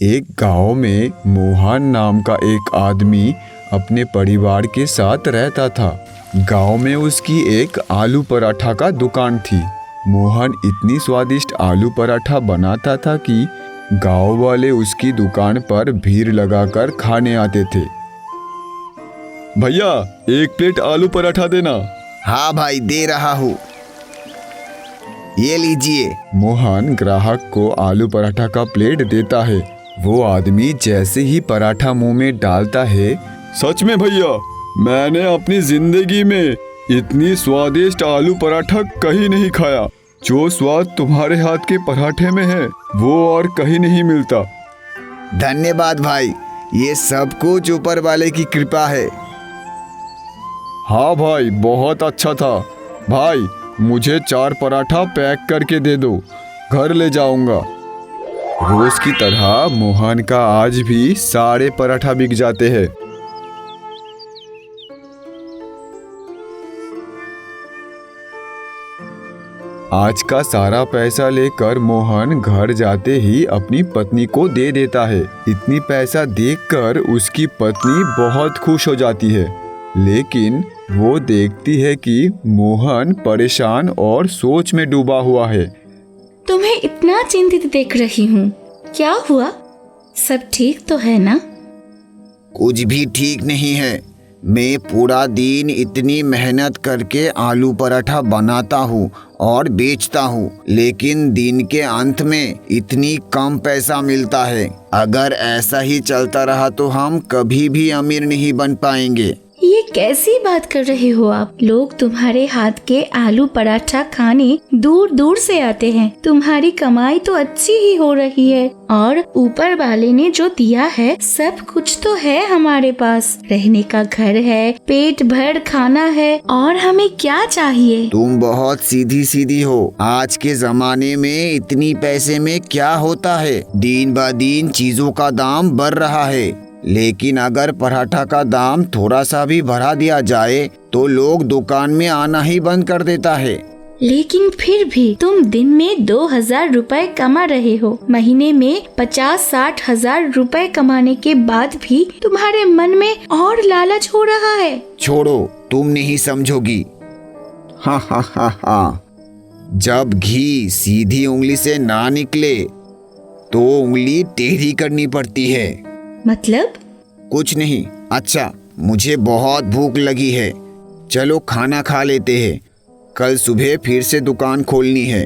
एक गांव में मोहन नाम का एक आदमी अपने परिवार के साथ रहता था। गांव में उसकी एक आलू पराठा का दुकान थी। मोहन इतनी स्वादिष्ट आलू पराठा बनाता था कि गांव वाले उसकी दुकान पर भीड़ लगाकर खाने आते थे। भैया, एक प्लेट आलू पराठा देना। हाँ भाई, दे रहा हूँ, ये लीजिए। मोहन ग्राहक को आलू पराठा का प्लेट देता है। वो आदमी जैसे ही पराठा मुंह में डालता है, सच में भैया, मैंने अपनी जिंदगी में इतनी स्वादिष्ट आलू पराठा कहीं नहीं खाया। जो स्वाद तुम्हारे हाथ के पराठे में है वो और कहीं नहीं मिलता। धन्यवाद भाई, ये सब कुछ ऊपर वाले की कृपा है। हाँ भाई, बहुत अच्छा था। भाई, मुझे 4 पराठा पैक करके दे दो, घर ले जाऊंगा। रोज की तरह मोहन का आज भी सारे पराठा बिक जाते हैं। आज का सारा पैसा लेकर मोहन घर जाते ही अपनी पत्नी को दे देता है। इतनी पैसा देखकर उसकी पत्नी बहुत खुश हो जाती है, लेकिन वो देखती है कि मोहन परेशान और सोच में डूबा हुआ है। तुम्हें इतना चिंतित देख रही हूँ, क्या हुआ? सब ठीक तो है ना? कुछ भी ठीक नहीं है। मैं पूरा दिन इतनी मेहनत करके आलू पराठा बनाता हूँ और बेचता हूँ, लेकिन दिन के अंत में इतनी कम पैसा मिलता है। अगर ऐसा ही चलता रहा तो हम कभी भी अमीर नहीं बन पाएंगे। ये कैसी बात कर रहे हो आप? लोग तुम्हारे हाथ के आलू पराठा खाने दूर दूर से आते हैं। तुम्हारी कमाई तो अच्छी ही हो रही है और ऊपर वाले ने जो दिया है सब कुछ तो है हमारे पास। रहने का घर है, पेट भर खाना है, और हमें क्या चाहिए? तुम बहुत सीधी सीधी हो। आज के जमाने में इतनी पैसे में क्या होता है? दिन ब दिन चीजों का दाम बढ़ रहा है, लेकिन अगर पराठा का दाम थोड़ा सा भी बढ़ा दिया जाए तो लोग दुकान में आना ही बंद कर देता है। लेकिन फिर भी तुम दिन में 2000 रुपए कमा रहे हो। महीने में 50-60 हजार रुपए कमाने के बाद भी तुम्हारे मन में और लालच हो रहा है। छोड़ो, तुम नहीं समझोगी। हाँ हाँ हाँ हाँ, जब घी सीधी उंगली से ना निकले तो उंगली टेढ़ी करनी पड़ती है। मतलब? कुछ नहीं। अच्छा, मुझे बहुत भूख लगी है, चलो खाना खा लेते हैं। कल सुबह फिर से दुकान खोलनी है।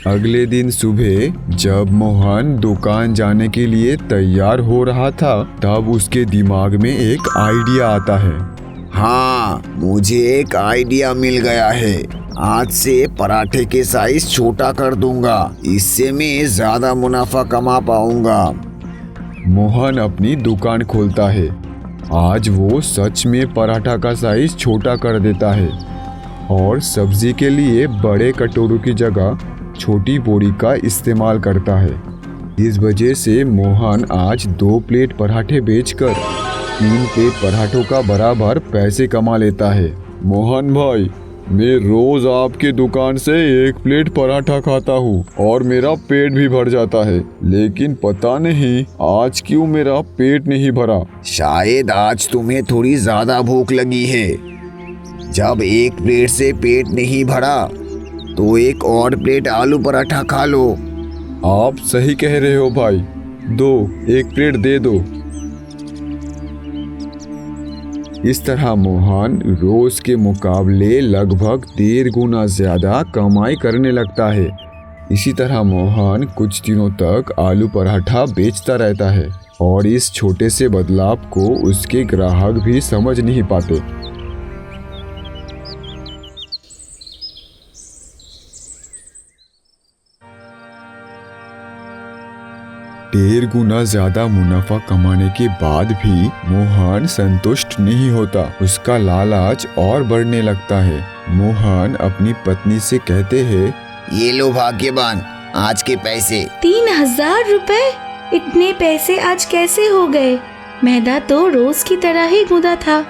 अगले दिन सुबह जब मोहन दुकान जाने के लिए तैयार हो रहा था, तब उसके दिमाग में एक आइडिया आता है। हाँ, मुझे एक आइडिया मिल गया है। आज से पराठे के साइज छोटा कर दूंगा, इससे मैं ज्यादा मुनाफा कमा पाऊंगा। मोहन अपनी दुकान खोलता है। आज वो सच में पराठा का साइज छोटा कर देता है और सब्जी के लिए बड़े कटोरों की जगह छोटी बोरी का इस्तेमाल करता है। इस वजह से मोहन आज 2 प्लेट पराठे बेचकर 3 प्लेट पराठों का बराबर पैसे कमा लेता है। मोहन भाई, मैं रोज आपके दुकान से 1 प्लेट पराठा खाता हूँ और मेरा पेट भी भर जाता है, लेकिन पता नहीं आज क्यों मेरा पेट नहीं भरा। शायद आज तुम्हें थोड़ी ज्यादा भूख लगी है। जब 1 प्लेट से पेट नहीं भरा तो 1 और प्लेट आलू पराठा खा लो। आप सही कह रहे हो भाई, दो 1 प्लेट दे दो। इस तरह मोहन रोज के मुकाबले लगभग 1.5 गुना ज्यादा कमाई करने लगता है। इसी तरह मोहन कुछ दिनों तक आलू पराठा बेचता रहता है और इस छोटे से बदलाव को उसके ग्राहक भी समझ नहीं पाते। डेढ़ गुना ज्यादा मुनाफा कमाने के बाद भी मोहन संतुष्ट नहीं होता। उसका लालच और बढ़ने लगता है। मोहन अपनी पत्नी से कहते हैं, ये लो भाग्यवान, आज के पैसे। 3000 रुपए? इतने पैसे आज कैसे हो गए? मैदा तो रोज की तरह ही गुदा था।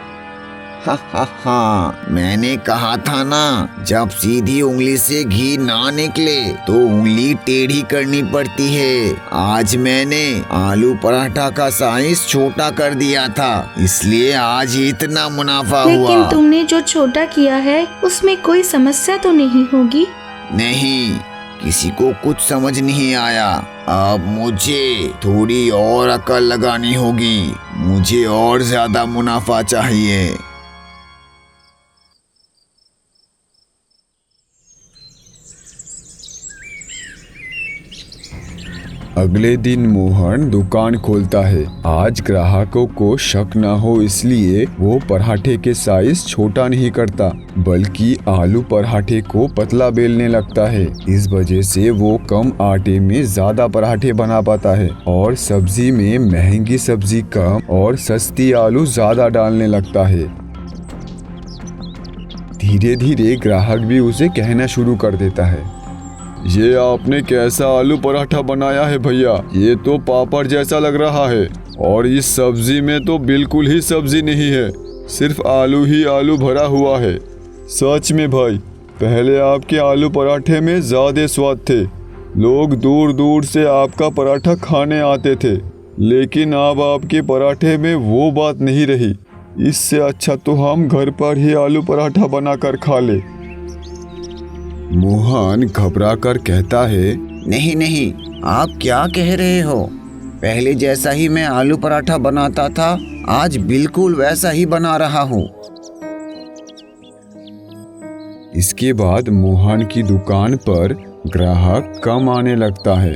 हा हा हा, मैंने कहा था ना, जब सीधी उंगली से घी ना निकले तो उंगली टेढ़ी करनी पड़ती है। आज मैंने आलू पराठा का साइज छोटा कर दिया था, इसलिए आज इतना मुनाफा हुआ। लेकिन तुमने जो छोटा किया है उसमें कोई समस्या तो नहीं होगी? नहीं, किसी को कुछ समझ नहीं आया। अब मुझे थोड़ी और अकल लगानी होगी, मुझे और ज्यादा मुनाफा चाहिए। अगले दिन मोहन दुकान खोलता है। आज ग्राहकों को शक ना हो इसलिए वो पराठे के साइज छोटा नहीं करता, बल्कि आलू पराठे को पतला बेलने लगता है। इस वजह से वो कम आटे में ज्यादा पराठे बना पाता है और सब्जी में महंगी सब्जी कम और सस्ती आलू ज्यादा डालने लगता है। धीरे धीरे ग्राहक भी उसे कहना शुरू कर देता है, ये आपने कैसा आलू पराठा बनाया है भैया, ये तो पापड़ जैसा लग रहा है और इस सब्जी में तो बिल्कुल ही सब्जी नहीं है, सिर्फ आलू ही आलू भरा हुआ है। सच में भाई, पहले आपके आलू पराठे में ज़्यादा स्वाद थे, लोग दूर दूर से आपका पराठा खाने आते थे, लेकिन अब आपके पराठे में वो बात नहीं रही। इससे अच्छा तो हम घर पर ही आलू पराठा बनाकर खा ले। मोहन घबरा कर कहता है, नहीं नहीं, आप क्या कह रहे हो? पहले जैसा ही मैं आलू पराठा बनाता था, आज बिल्कुल वैसा ही बना रहा हूँ। इसके बाद मोहन की दुकान पर ग्राहक कम आने लगता है।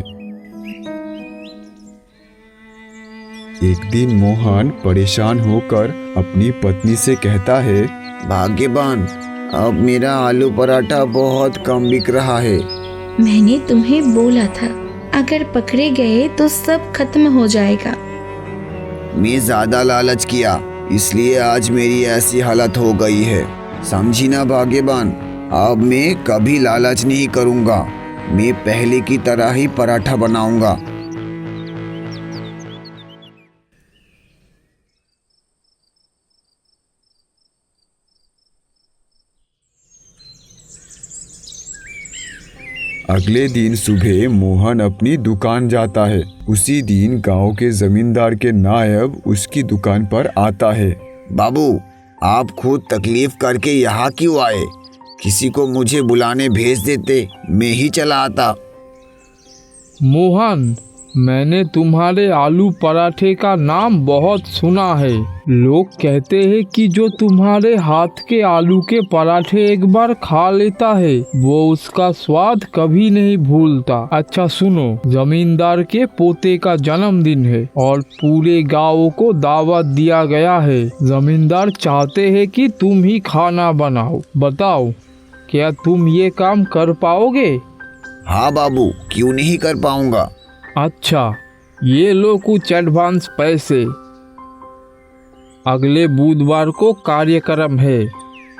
एक दिन मोहन परेशान होकर अपनी पत्नी से कहता है, भाग्यवान, अब मेरा आलू पराठा बहुत कम बिक रहा है। मैंने तुम्हें बोला था, अगर पकड़े गए तो सब खत्म हो जाएगा। मैं ज्यादा लालच किया, इसलिए आज मेरी ऐसी हालत हो गई है। समझी ना भाग्यवान, अब मैं कभी लालच नहीं करूँगा, मैं पहले की तरह ही पराठा बनाऊंगा। अगले दिन सुबह मोहन अपनी दुकान जाता है। उसी दिन गांव के जमींदार के नायब उसकी दुकान पर आता है। बाबू, आप खुद तकलीफ करके यहाँ क्यों आए? किसी को मुझे बुलाने भेज देते, मैं ही चला आता। मोहन, मैंने तुम्हारे आलू पराठे का नाम बहुत सुना है। लोग कहते हैं कि जो तुम्हारे हाथ के आलू के पराठे एक बार खा लेता है वो उसका स्वाद कभी नहीं भूलता। अच्छा सुनो, जमींदार के पोते का जन्मदिन है और पूरे गांव को दावत दिया गया है। जमींदार चाहते हैं कि तुम ही खाना बनाओ। बताओ, क्या तुम ये काम कर पाओगे? हाँ बाबू, क्यों नहीं कर पाऊंगा। अच्छा, ये लो कुछ एडवांस पैसे। अगले बुधवार को कार्यक्रम है,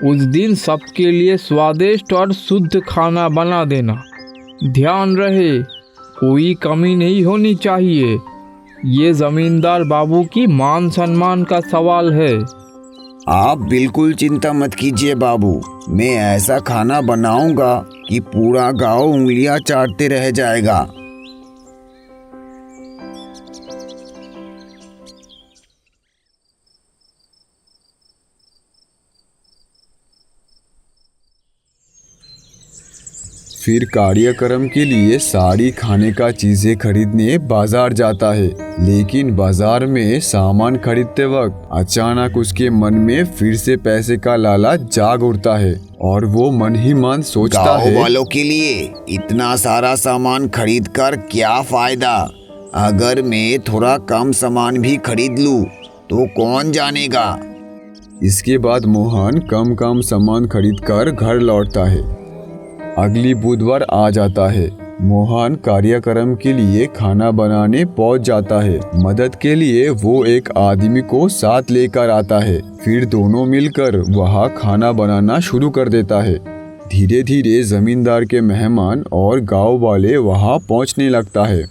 उस दिन सबके लिए स्वादिष्ट और शुद्ध खाना बना देना। ध्यान रहे, कोई कमी नहीं होनी चाहिए। ये जमींदार बाबू की मान सम्मान का सवाल है। आप बिल्कुल चिंता मत कीजिए बाबू, मैं ऐसा खाना बनाऊंगा कि पूरा गांव उंगलियां चाटते रह जाएगा। फिर कार्यक्रम के लिए सारी खाने का चीजें खरीदने बाजार जाता है, लेकिन बाजार में सामान खरीदते वक्त अचानक उसके मन में फिर से पैसे का लालच जाग उठता है और वो मन ही मन सोचता गाँव है, वालों के लिए इतना सारा सामान खरीद कर क्या फायदा? अगर मैं थोड़ा कम सामान भी खरीद लूं तो कौन जानेगा। इसके बाद मोहन कम सामान खरीदकर घर लौटता है। अगली बुधवार आ जाता है। मोहन कार्यक्रम के लिए खाना बनाने पहुंच जाता है। मदद के लिए वो एक आदमी को साथ लेकर आता है। फिर दोनों मिलकर वहाँ खाना बनाना शुरू कर देता है। धीरे धीरे जमींदार के मेहमान और गांव वाले वहाँ पहुँचने लगता है।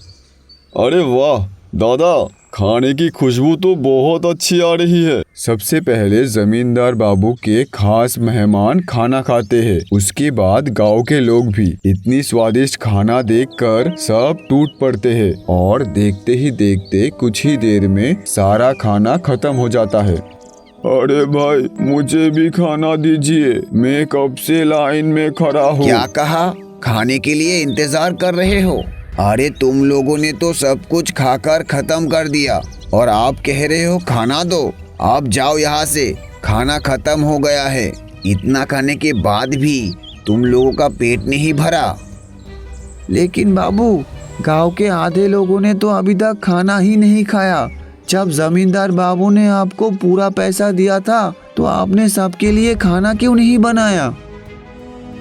अरे वाह दादा, खाने की खुशबू तो बहुत अच्छी आ रही है। सबसे पहले जमींदार बाबू के खास मेहमान खाना खाते हैं। उसके बाद गांव के लोग भी। इतनी स्वादिष्ट खाना देखकर सब टूट पड़ते हैं और देखते ही देखते कुछ ही देर में सारा खाना खत्म हो जाता है। अरे भाई, मुझे भी खाना दीजिए, मैं कब से लाइन में खड़ा हूँ। क्या कहा? खाने के लिए इंतजार कर रहे हो? अरे तुम लोगों ने तो सब कुछ खाकर खत्म कर दिया और आप कह रहे हो खाना दो। आप जाओ यहाँ से, खाना खत्म हो गया है। इतना खाने के बाद भी तुम लोगों का पेट नहीं भरा। लेकिन बाबू, गांव के आधे लोगों ने तो अभी तक खाना ही नहीं खाया। जब जमींदार बाबू ने आपको पूरा पैसा दिया था तो आपने सबके लिए खाना क्यों नहीं बनाया?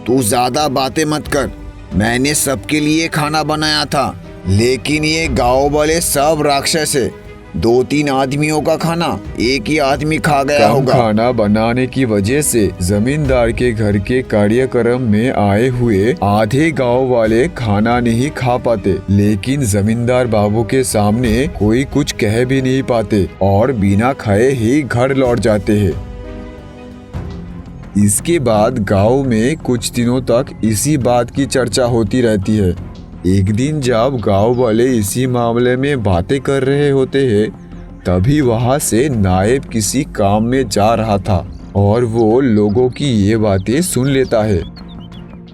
तू ज्यादा बातें मत कर। मैंने सबके लिए खाना बनाया था, लेकिन ये गांव वाले सब राक्षस है। 2-3 आदमियों का खाना एक ही आदमी खा गया कम होगा। खाना बनाने की वजह से जमींदार के घर के कार्यक्रम में आए हुए आधे गांव वाले खाना नहीं खा पाते, लेकिन जमींदार बाबू के सामने कोई कुछ कह भी नहीं पाते और बिना खाए ही घर लौट जाते हैं। इसके बाद गांव में कुछ दिनों तक इसी बात की चर्चा होती रहती है। एक दिन जब गांव वाले इसी मामले में बातें कर रहे होते हैं, तभी वहां से नायब किसी काम में जा रहा था और वो लोगों की ये बातें सुन लेता है।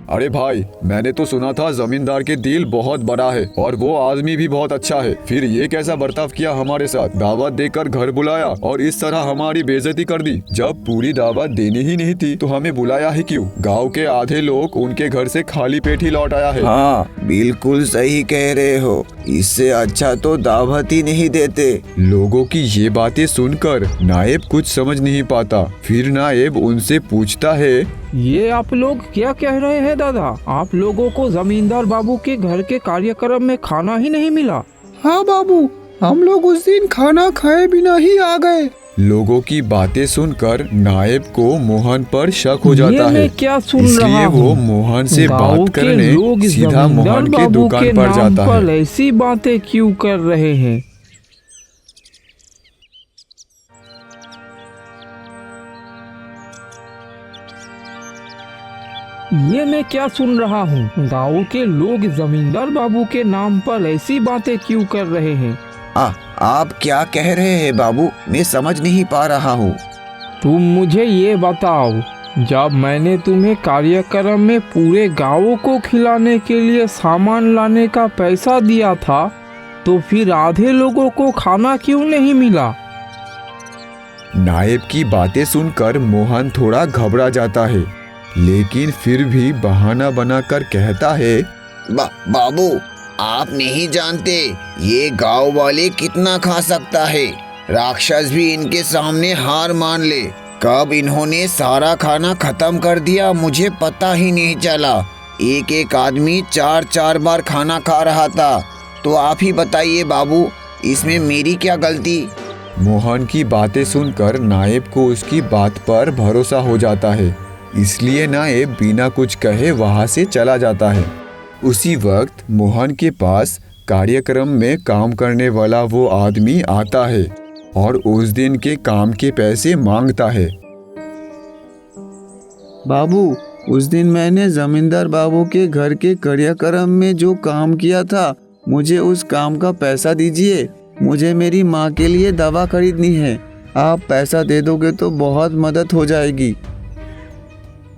अरे भाई, मैंने तो सुना था जमींदार के दिल बहुत बड़ा है और वो आदमी भी बहुत अच्छा है। फिर ये कैसा बर्ताव किया हमारे साथ? दावत देकर घर बुलाया और इस तरह हमारी बेइज्जती कर दी। जब पूरी दावत देनी ही नहीं थी तो हमें बुलाया ही क्यों? गांव के आधे लोग उनके घर से खाली पेट ही लौट आया है। हाँ, बिल्कुल सही कह रहे हो। इससे अच्छा तो दावत ही नहीं देते। लोगों की ये बातें सुनकर नायब कुछ समझ नहीं पाता। फिर नायब उनसे पूछता है, ये आप लोग क्या कह रहे हैं दादा? आप लोगों को जमींदार बाबू के घर के कार्यक्रम में खाना ही नहीं मिला? हाँ बाबू, हम लोग उस दिन खाना खाए बिना ही आ गए। लोगों की बातें सुनकर नायब को मोहन पर शक हो जाता है। मैं क्या सुन रहा इसलिए हूँ? वो मोहन से गाँव बात के करने लोग सीधा जमींदार मोहन के बाबू दुकान के पर नाम जाता पर है। ऐसी बातें क्यों कर रहे हैं? ये मैं क्या सुन रहा हूँ? गाँव के लोग जमींदार बाबू के नाम पर ऐसी बातें क्यों कर रहे हैं? आप क्या कह रहे हैं बाबू? मैं समझ नहीं पा रहा हूँ। तुम मुझे ये बताओ, जब मैंने तुम्हें कार्यक्रम में पूरे गाँव को खिलाने के लिए सामान लाने का पैसा दिया था, तो फिर आधे लोगों को खाना क्यों नहीं मिला? नायब की बातें सुनकर मोहन थोड़ा घबरा जाता है, लेकिन फिर भी बहाना बनाकर कहता है, बाबू, आप नहीं जानते ये गांव वाले कितना खा सकता है। राक्षस भी इनके सामने हार मान ले। कब इन्होंने सारा खाना खत्म कर दिया मुझे पता ही नहीं चला। एक एक आदमी 4-4 बार खाना खा रहा था। तो आप ही बताइए बाबू, इसमें मेरी क्या गलती? मोहन की बातें सुनकर नायब को उसकी बात पर भरोसा हो जाता है, इसलिए नायब बिना कुछ कहे वहां से चला जाता है। उसी वक्त मोहन के पास कार्यक्रम में काम करने वाला वो आदमी आता है और उस दिन के काम के पैसे मांगता है। बाबू, उस दिन मैंने जमींदार बाबू के घर के कार्यक्रम में जो काम किया था, मुझे उस काम का पैसा दीजिए। मुझे मेरी माँ के लिए दवा खरीदनी है। आप पैसा दे दोगे तो बहुत मदद हो जाएगी।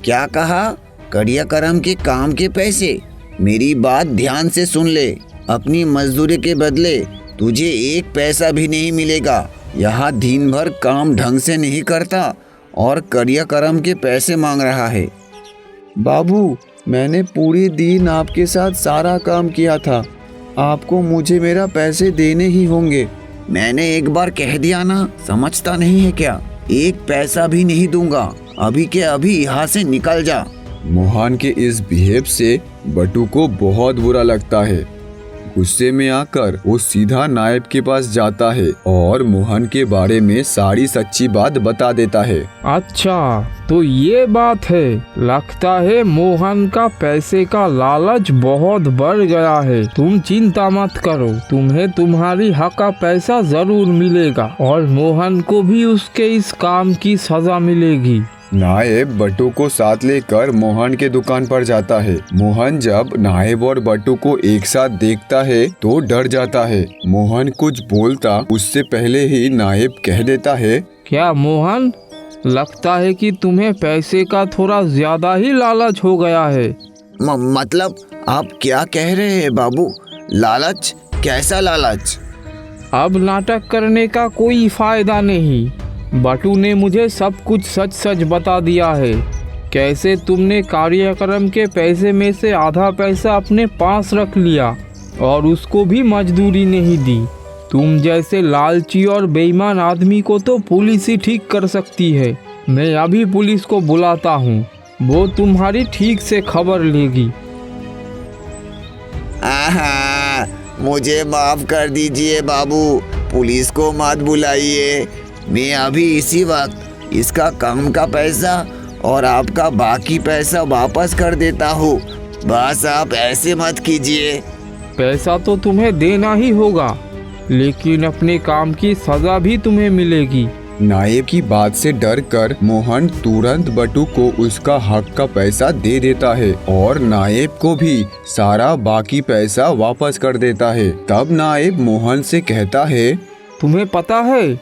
क्या कहा? कार्यक्रम के काम के पैसे? मेरी बात ध्यान से सुन ले। अपनी मजदूरी के बदले तुझे एक पैसा भी नहीं मिलेगा। यहाँ दिन भर काम ढंग से नहीं करता और कार्यक्रम के पैसे मांग रहा है। बाबू, मैंने पूरी दिन आपके साथ सारा काम किया था। आपको मुझे मेरा पैसे देने ही होंगे। मैंने एक बार कह दिया ना, समझता नहीं है क्या? एक पैसा भी नहीं दूंगा। अभी के अभी यहाँ से निकल जा। मोहन के इस बिहेव से बटू को बहुत बुरा लगता है। गुस्से में आकर वो सीधा नायब के पास जाता है और मोहन के बारे में सारी सच्ची बात बता देता है। अच्छा, तो ये बात है। लगता है मोहन का पैसे का लालच बहुत बढ़ गया है। तुम चिंता मत करो, तुम्हें तुम्हारी हक का पैसा जरूर मिलेगा और मोहन को भी उसके इस काम की सजा मिलेगी। नायब बट्टू को साथ लेकर मोहन के दुकान पर जाता है। मोहन जब नायब और बट्टू को एक साथ देखता है तो डर जाता है। मोहन कुछ बोलता उससे पहले ही नायब कह देता है, क्या मोहन, लगता है कि तुम्हें पैसे का थोड़ा ज्यादा ही लालच हो गया है। मतलब आप क्या कह रहे हैं बाबू? लालच? कैसा लालच? अब नाटक करने का कोई फायदा नहीं। बटू ने मुझे सब कुछ सच सच बता दिया है। कैसे तुमने कार्यक्रम के पैसे में से आधा पैसा अपने पास रख लिया और उसको भी मजदूरी नहीं दी। तुम जैसे लालची और बेईमान आदमी को तो पुलिस ही ठीक कर सकती है। मैं अभी पुलिस को बुलाता हूँ, वो तुम्हारी ठीक से खबर लेगी। आहा, मुझे माफ कर दीजिए बाबू, पुलिस को मत बुलाइए। मैं अभी इसी वक्त इसका काम का पैसा और आपका बाकी पैसा वापस कर देता हूँ। बस आप ऐसे मत कीजिए। पैसा तो तुम्हें देना ही होगा, लेकिन अपने काम की सजा भी तुम्हें मिलेगी। नायब की बात से डरकर मोहन तुरंत बट्टू को उसका हक का पैसा दे देता है और नायब को भी सारा बाकी पैसा वापस कर देता है। तब नायब मोहन से कहता है, तुम्हें पता है,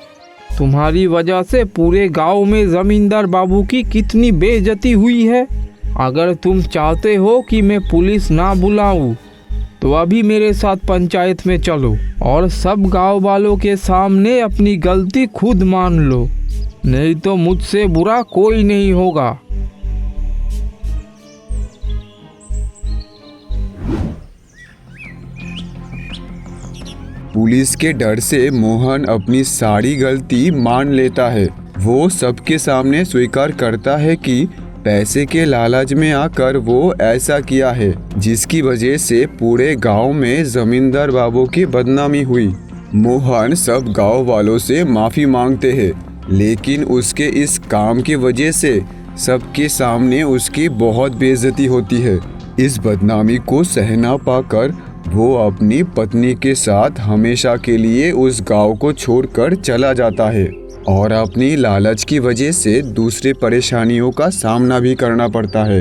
तुम्हारी वजह से पूरे गांव में जमींदार बाबू की कितनी बेइज्जती हुई है। अगर तुम चाहते हो कि मैं पुलिस ना बुलाऊं, तो अभी मेरे साथ पंचायत में चलो और सब गांव वालों के सामने अपनी गलती खुद मान लो, नहीं तो मुझसे बुरा कोई नहीं होगा। पुलिस के डर से मोहन अपनी सारी गलती मान लेता है। वो सबके सामने स्वीकार करता है कि पैसे के लालच में आकर वो ऐसा किया है, जिसकी वजह से पूरे गांव में जमींदार बाबू की बदनामी हुई। मोहन सब गांव वालों से माफ़ी मांगते हैं, लेकिन उसके इस काम की वजह से सबके सामने उसकी बहुत बेइज्जती होती है। इस बदनामी को सह ना पाकर वो अपनी पत्नी के साथ हमेशा के लिए उस गांव को छोड़कर चला जाता है और अपनी लालच की वजह से दूसरी परेशानियों का सामना भी करना पड़ता है।